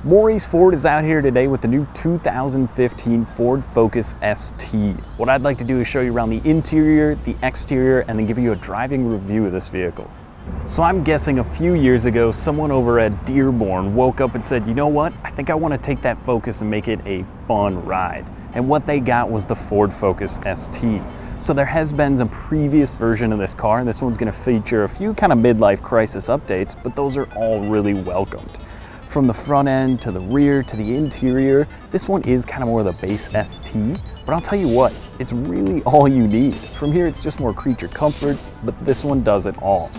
Morrie's Ford is out here today with the new 2015 Ford Focus ST. What I'd like to do is show you around the interior, the exterior, and then give you a driving review of this vehicle. So I'm guessing a few years ago, someone over at Dearborn woke up and said, you know what, I think I want to take that Focus and make it a fun ride. And what they got was the Ford Focus ST. So there has been a previous version of this car, and this one's going to feature a few kind of midlife crisis updates, but those are all really welcomed. From the front end to the rear to the interior, this one is kind of more of the base ST, but I'll tell you what, it's really all you need. From here, it's just more creature comforts, but this one does it all.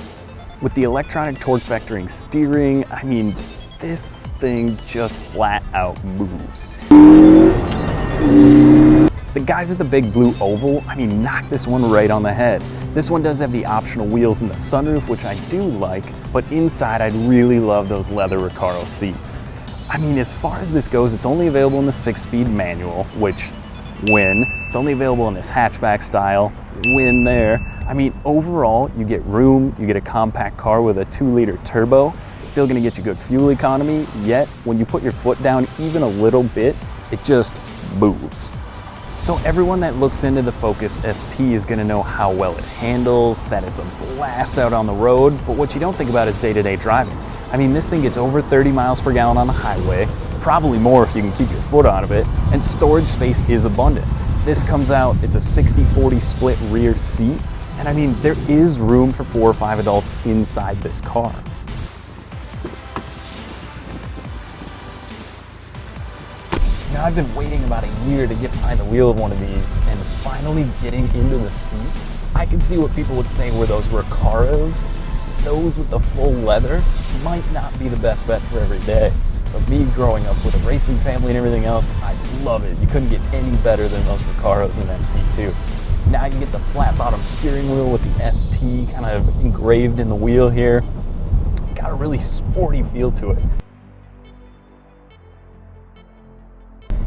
With the electronic torque vectoring steering, I mean, this thing just flat out moves. The guys at the big blue oval, I mean, knock this one right on the head. This one does have the optional wheels in the sunroof, which I do like, but inside I'd really love those leather Recaro seats. I mean, as far as this goes, it's only available in the 6-speed manual, which, win. It's only available in this hatchback style, win there. I mean, overall, you get room, you get a compact car with a 2-liter turbo. It's still gonna get you good fuel economy, yet when you put your foot down even a little bit, it just moves. So everyone that looks into the Focus ST is gonna know how well it handles, that it's a blast out on the road, but what you don't think about is day-to-day driving. I mean, this thing gets over 30 miles per gallon on the highway, probably more if you can keep your foot out of it, and storage space is abundant. This comes out, it's a 60-40 split rear seat, and I mean, there is room for 4 or 5 adults inside this car. Now, I've been waiting about a year to get behind the wheel of one of these, and finally getting into the seat, I can see what people would say were those Recaros. Those with the full leather might not be the best bet for every day. But me growing up with a racing family and everything else, I love it. You couldn't get any better than those Recaros in that seat too. Now you get the flat bottom steering wheel with the ST kind of engraved in the wheel here. Got a really sporty feel to it.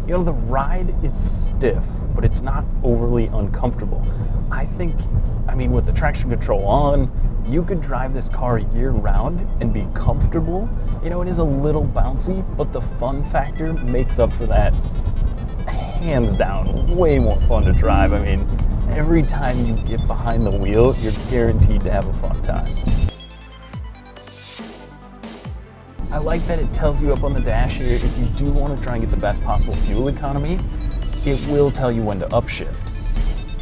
You know, the ride is stiff, but it's not overly uncomfortable. I think, I mean, with the traction control on, you could drive this car year round and be comfortable. You know, it is a little bouncy, but the fun factor makes up for that. Hands down, way more fun to drive. I mean, every time you get behind the wheel, you're guaranteed to have a fun time. I like that it tells you up on the dash here, if you do want to try and get the best possible fuel economy, it will tell you when to upshift.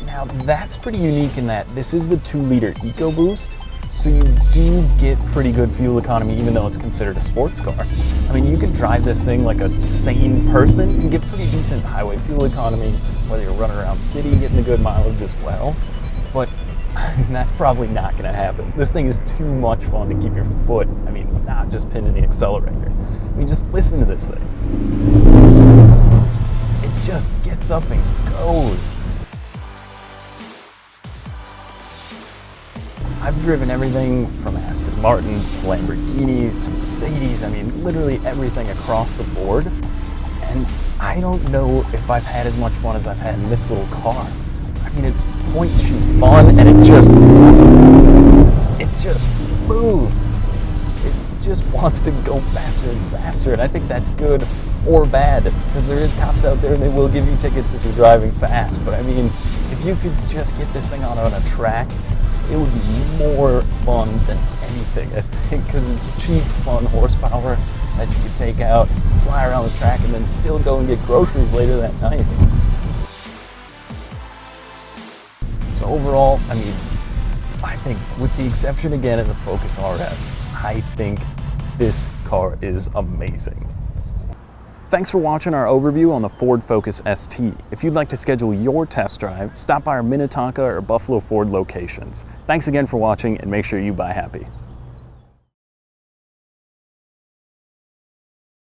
Now, that's pretty unique in that this is the 2-liter EcoBoost, so you do get pretty good fuel economy even though it's considered a sports car. I mean, you can drive this thing like a sane person and get pretty decent highway fuel economy, whether you're running around city, getting the good mileage as well. But I mean, that's probably not going to happen. This thing is too much fun to keep your foot, I mean, not just pinning the accelerator. I mean, just listen to this thing. It just gets up and goes. I've driven everything from Aston Martins to Lamborghinis to Mercedes. I mean, literally everything across the board. And I don't know if I've had as much fun as I've had in this little car. I mean, it points you fun, and it just moves. It just wants to go faster and faster, and I think that's good or bad, because there is cops out there and they will give you tickets if you're driving fast. But I mean, if you could just get this thing on a track, it would be more fun than anything, I think, because it's cheap, fun horsepower that you could take out, fly around the track, and then still go and get groceries later that night. So overall, I mean, I think with the exception again of the Focus RS, I think this car is amazing. Thanks for watching our overview on the Ford Focus ST. If you'd like to schedule your test drive, stop by our Minnetonka or Buffalo Ford locations. Thanks again for watching, and make sure you buy happy.